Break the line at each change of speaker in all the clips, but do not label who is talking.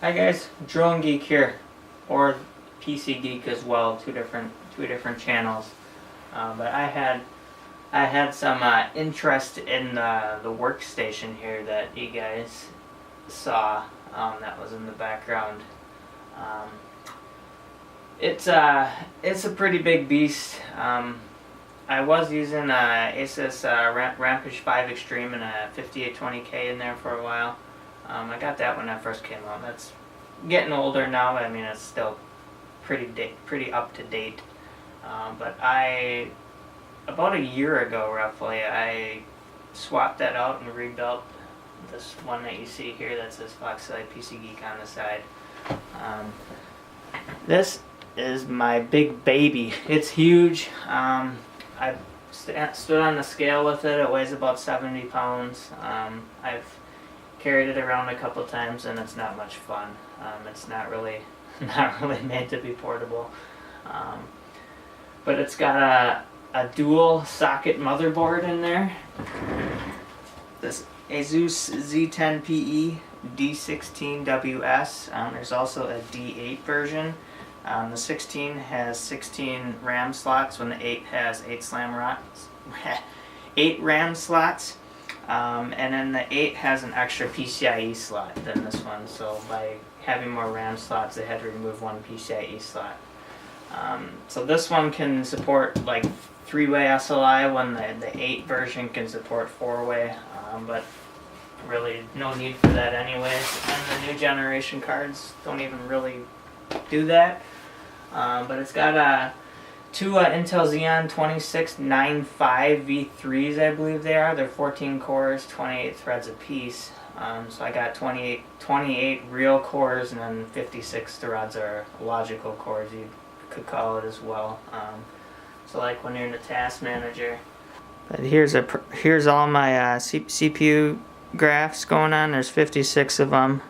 Hi guys, Drone Geek here, or PC Geek as well. Two different channels. But I had some interest in the workstation here that you guys saw. That was in the background. Um, it's a pretty big beast. I was using Asus Rampage 5 Extreme and a 5820K in there for a while. I got that when that first came out. That's getting older now. I mean, it's still pretty up to date. But about a year ago roughly, I swapped that out and rebuilt this one that you see here that says Foxside PC Geek on the side. This is my big baby. It's huge. I stood on the scale with it. It weighs about 70 pounds. I've carried it around a couple times and it's not much fun. It's not really made to be portable. But it's got a dual socket motherboard in there. This Asus Z10PE D16WS. There's also a D8 version. The 16 has 16 RAM slots when the 8 has 8 RAM slots. And then the 8 has an extra PCIe slot than this one, so by having more RAM slots they had to remove one PCIe slot. So this one can support like 3-way SLI when the 8 version can support 4-way, but really no need for that anyways, and the new generation cards don't even really do that. But it's got two Intel Xeon 2695 V3s, I believe they are. They're 14 cores, 28 threads apiece. So I got 28 real cores, and then 56 threads are logical cores, you could call it as well. So like when you're in the task manager. But here's all my CPU graphs going on. There's 56 of them.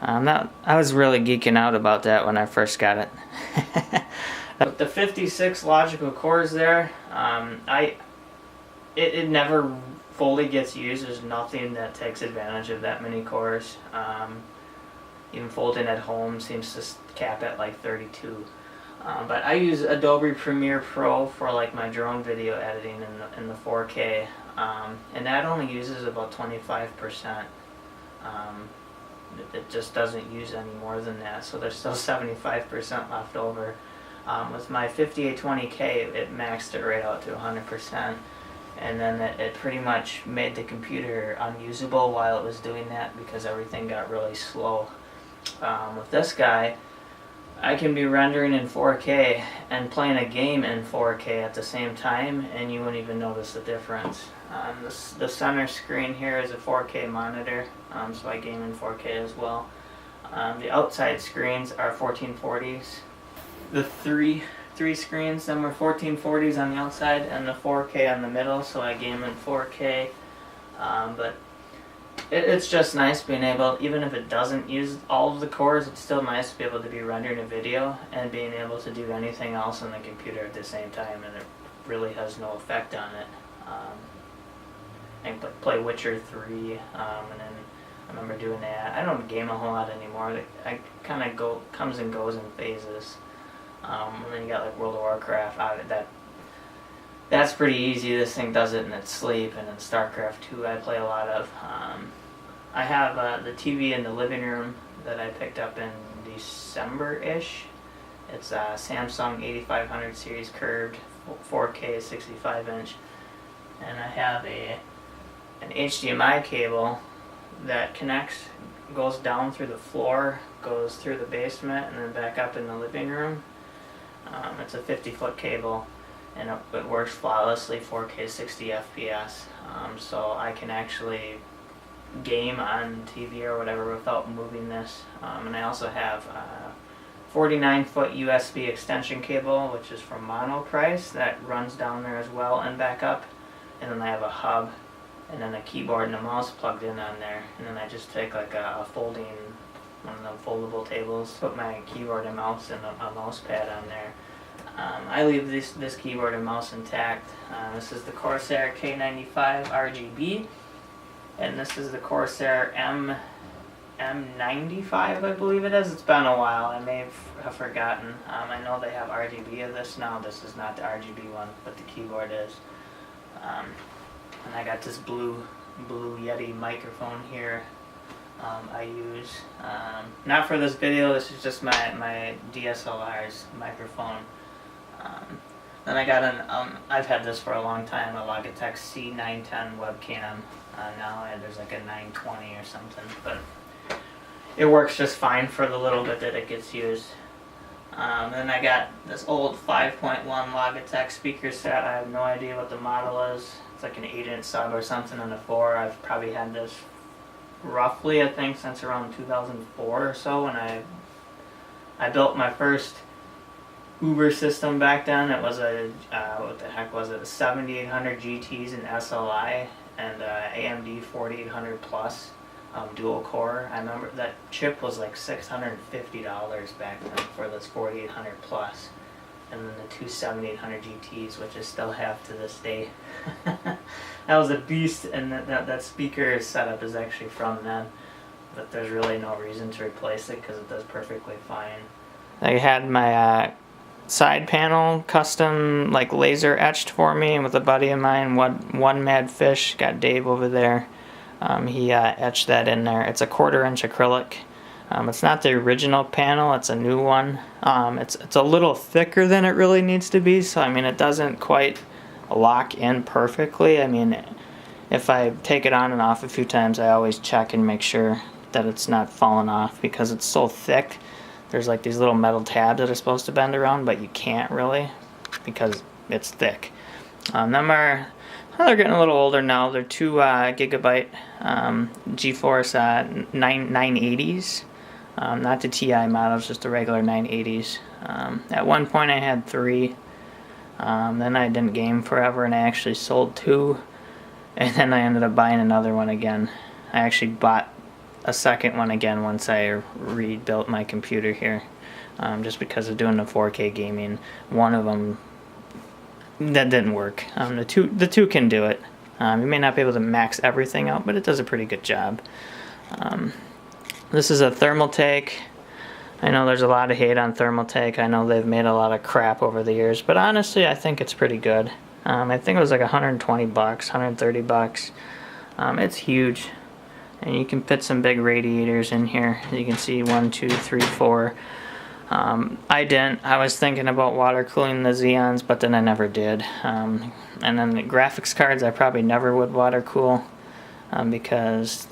I was really geeking out about that when I first got it. With the 56 logical cores there, it never fully gets used. There's nothing that takes advantage of that many cores. Even folding at home seems to cap at like 32. But I use Adobe Premiere Pro for like my drone video editing in the 4K, and that only uses about 25%. It just doesn't use any more than that, so there's still 75% left over. With my 5820K, it maxed it right out to 100%, and then it pretty much made the computer unusable while it was doing that because everything got really slow. With this guy, I can be rendering in 4K and playing a game in 4K at the same time, and you wouldn't even notice the difference. The center screen here is a 4K monitor, so I game in 4K as well. The outside screens are 1440s. The three screens, them are 1440s on the outside and the 4K on the middle, so I game in 4K. But it's just nice being able, even if it doesn't use all of the cores, it's still nice to be able to be rendering a video and being able to do anything else on the computer at the same time, and it really has no effect on it. I can play Witcher 3, and then I remember doing that. I don't game a whole lot anymore. I kind of comes and goes in phases. And then you got like World of Warcraft. That's pretty easy. This thing does it in its sleep. And then StarCraft 2 I play a lot of. I have the TV in the living room that I picked up in December-ish. It's a Samsung 8500 series curved 4K 65-inch. And I have an HDMI cable that goes down through the floor, goes through the basement, and then back up in the living room. It's a 50-foot cable, and it works flawlessly, 4K 60 FPS, so I can actually game on TV or whatever without moving this. And I also have a 49-foot USB extension cable, which is from Monoprice, that runs down there as well and back up. And then I have a hub and then a keyboard and a mouse plugged in on there, and then I just take like a one of the foldable tables, put my keyboard and mouse and a mouse pad on there. I leave this keyboard and mouse intact. This is the Corsair K95 RGB, and this is the Corsair M95, I believe it is. It's been a while. I may have forgotten. I know they have RGB of this now. This is not the RGB one, but the keyboard is. And I got this blue Yeti microphone here. I use not for this video. This is just my DSLR's microphone. Then I got I've had this for a long time, a Logitech C910 webcam. Now there's like a 920 or something, but it works just fine for the little bit that it gets used. Then I got this old 5.1 Logitech speaker set. I have no idea what the model is. It's like an 8-inch sub or something on a 4. I've probably had this roughly, I think, since around 2004 or so, when I built my first Uber system back then. It was a what the heck was it? A 7800 GTs in SLI and AMD 4800 Plus dual core. I remember that chip was like $650 back then for this 4800 Plus, and then the two 7800 GTs, which I still have to this day. That was a beast, and that speaker setup is actually from then, but there's really no reason to replace it because it does perfectly fine. I had my side panel custom like laser etched for me with a buddy of mine, one Mad Fish, got Dave over there. He etched that in there. It's a 1/4-inch acrylic. It's not the original panel, it's a new one. It's a little thicker than it really needs to be, so I mean it doesn't quite lock in perfectly. I mean, if I take it on and off a few times, I always check and make sure that it's not falling off because it's so thick. There's like these little metal tabs that are supposed to bend around, but you can't really because it's thick. They're getting a little older now. They're 2 gigabyte GeForce 980s. Not the TI models, just the regular 980s. At one point I had 3. Then I didn't game forever and I actually sold 2. And then I ended up buying another one again. I actually bought a second one again once I rebuilt my computer here. Just because of doing the 4K gaming. One of them, that didn't work. The two can do it. You may not be able to max everything out, but it does a pretty good job. This is a Thermaltake. I know there's a lot of hate on Thermaltake. I know they've made a lot of crap over the years, but honestly, I think it's pretty good. I think it was like $120, $130. It's huge, and you can fit some big radiators in here. You can see 1, 2, 3, 4. I didn't. I was thinking about water cooling the Xeons, but then I never did. And then the graphics cards, I probably never would water cool because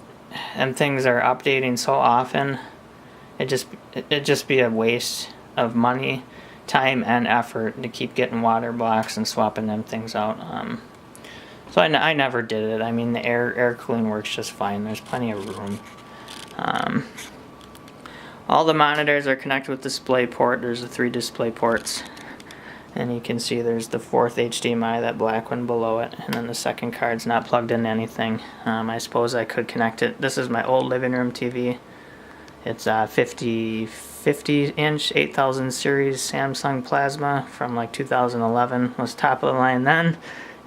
things are updating so often. It'd just be a waste of money, time, and effort to keep getting water blocks and swapping them things out. So I never did it. I mean, the air cooling works just fine. There's plenty of room. All the monitors are connected with DisplayPort. There's the 3 display ports. And you can see there's the 4th HDMI, that black one below it. And then the second card's not plugged into anything. I suppose I could connect it. This is my old living room TV. It's a 50-inch 8000 series Samsung Plasma from like 2011. Was top of the line then,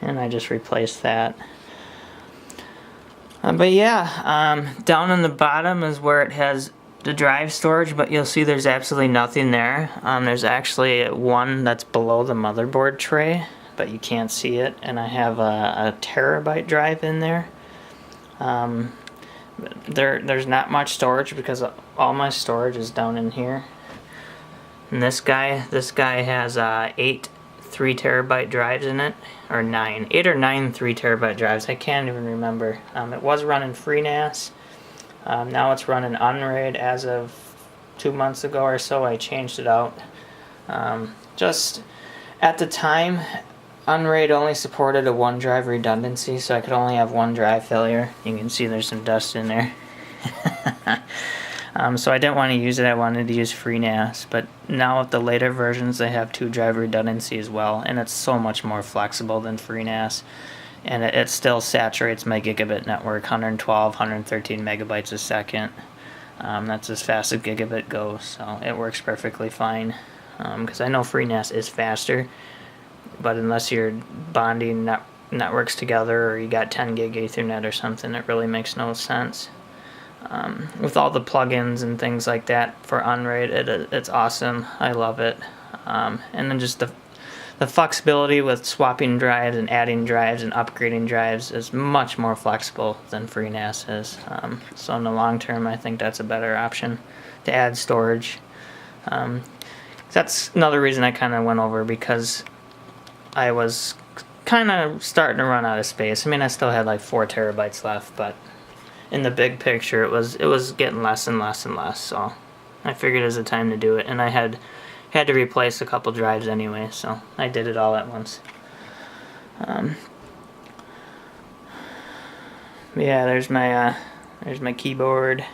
and I just replaced that. But yeah, down on the bottom is where it has the drive storage, but you'll see there's absolutely nothing there. There's actually one that's below the motherboard tray, but you can't see it, and I have a terabyte drive in there. There's not much storage because all my storage is down in here. And this guy has 8 3 terabyte drives in it, or 9, 8 or 9 3 terabyte drives. I can't even remember. It was running FreeNAS. Now it's running Unraid. As of 2 months ago or so, I changed it out. Just at the time, Unraid only supported a 1 drive redundancy, so I could only have 1 drive failure. You can see there's some dust in there. So I didn't want to use it. I wanted to use FreeNAS, but now with the later versions, they have 2 drive redundancy as well, and it's so much more flexible than FreeNAS. And it still saturates my gigabit network, 112, 113 megabytes a second. That's as fast as gigabit goes, so it works perfectly fine. Because I know FreeNAS is faster, but unless you're bonding networks together or you got 10 gig Ethernet or something, it really makes no sense. with all the plugins and things like that for Unraid. It's awesome. I love it. And then just the flexibility with swapping drives and adding drives and upgrading drives is much more flexible than FreeNAS is. So in the long term, I think that's a better option to add storage. That's another reason I kind of went over, because I was kind of starting to run out of space. I mean, I still had like 4 terabytes left, but in the big picture, it was getting less and less and less. So I figured it was the time to do it, and I had to replace a couple drives anyway, so I did it all at once. Yeah, there's my keyboard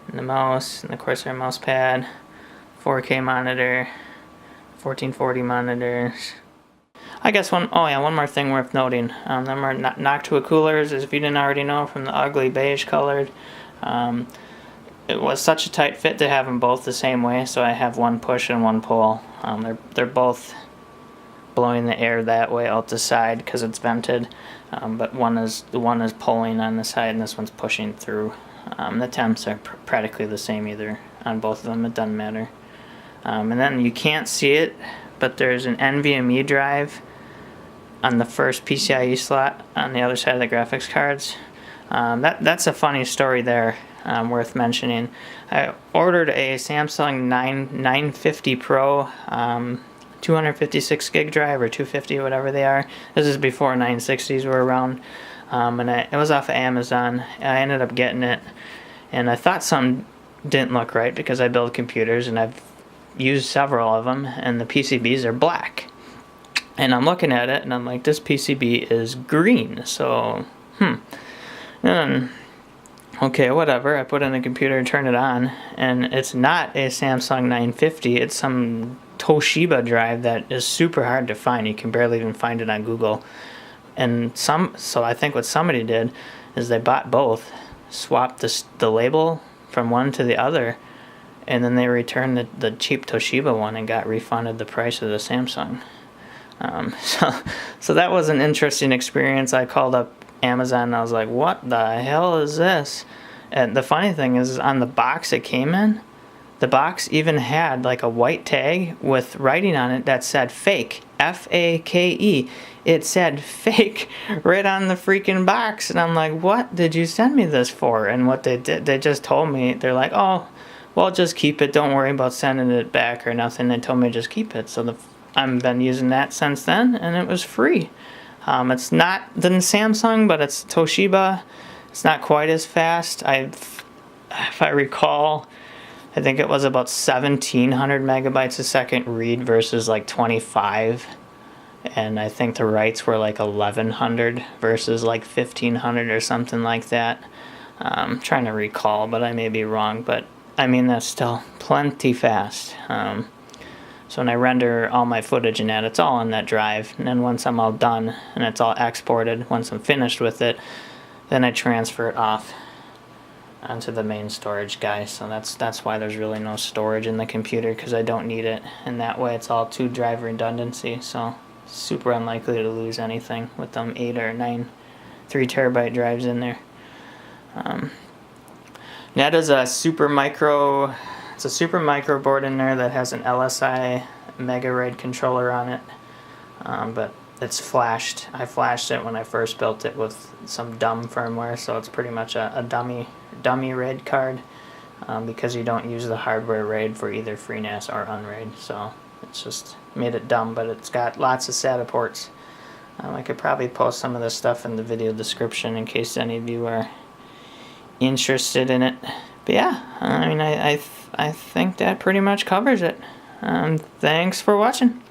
and the mouse, and of course our mouse pad, 4K monitor, 1440 monitors. I guess one more thing worth noting. Them are Noctua coolers, as if you didn't already know from the ugly beige colored. It was such a tight fit to have them both the same way, so I have one push and one pull. They're both blowing the air that way out the side because it's vented, but one is pulling on the side and this one's pushing through. The temps are practically the same either on both of them. It doesn't matter. And then you can't see it, but there's an NVMe drive on the first PCIe slot on the other side of the graphics cards. That's a funny story there, worth mentioning. I ordered a Samsung 950 Pro 256 gig drive, or 250, whatever they are. This is before 960s were around, and it was off of Amazon. I ended up getting it, and I thought something didn't look right because I build computers and I've used several of them, and the PCBs are black. And I'm looking at it and I'm like, this PCB is green, so and okay, whatever. I put it in the computer and turn it on, and it's not a Samsung 950. It's some Toshiba drive that is super hard to find. You can barely even find it on Google. And so I think what somebody did is they bought both, swapped the label from one to the other, and then they returned the cheap Toshiba one and got refunded the price of the Samsung. So that was an interesting experience. I called up Amazon and I was like, what the hell is this? And the funny thing is, on the box it came in, the box even had like a white tag with writing on it that said fake, F-A-K-E. It said fake right on the freaking box, and I'm like, what did you send me this for? And what they did, they just told me, they're like, oh, well, just keep it, don't worry about sending it back or nothing. They told me to just keep it. So I've been using that since then, and it was free. It's not the Samsung, but it's Toshiba. It's not quite as fast. If I recall, I think it was about 1,700 megabytes a second read versus like 25. And I think the writes were like 1,100 versus like 1,500 or something like that. I'm trying to recall, but I may be wrong. But I mean, that's still plenty fast. So when I render all my footage and that, it's all on that drive. And then once I'm all done and it's all exported, once I'm finished with it, then I transfer it off onto the main storage guy. So that's why there's really no storage in the computer, because I don't need it. And that way it's all 2 drive redundancy. So super unlikely to lose anything with them 8 or 9 3 terabyte drives in there. That is a super micro. It's a super micro board in there that has an LSI Mega RAID controller on it, but it's flashed. I flashed it when I first built it with some dumb firmware, so it's pretty much a dummy RAID card, because you don't use the hardware RAID for either FreeNAS or Unraid. So it's just made it dumb, but it's got lots of SATA ports. I could probably post some of this stuff in the video description in case any of you are interested in it. But yeah, I mean, I think that pretty much covers it. Thanks for watching.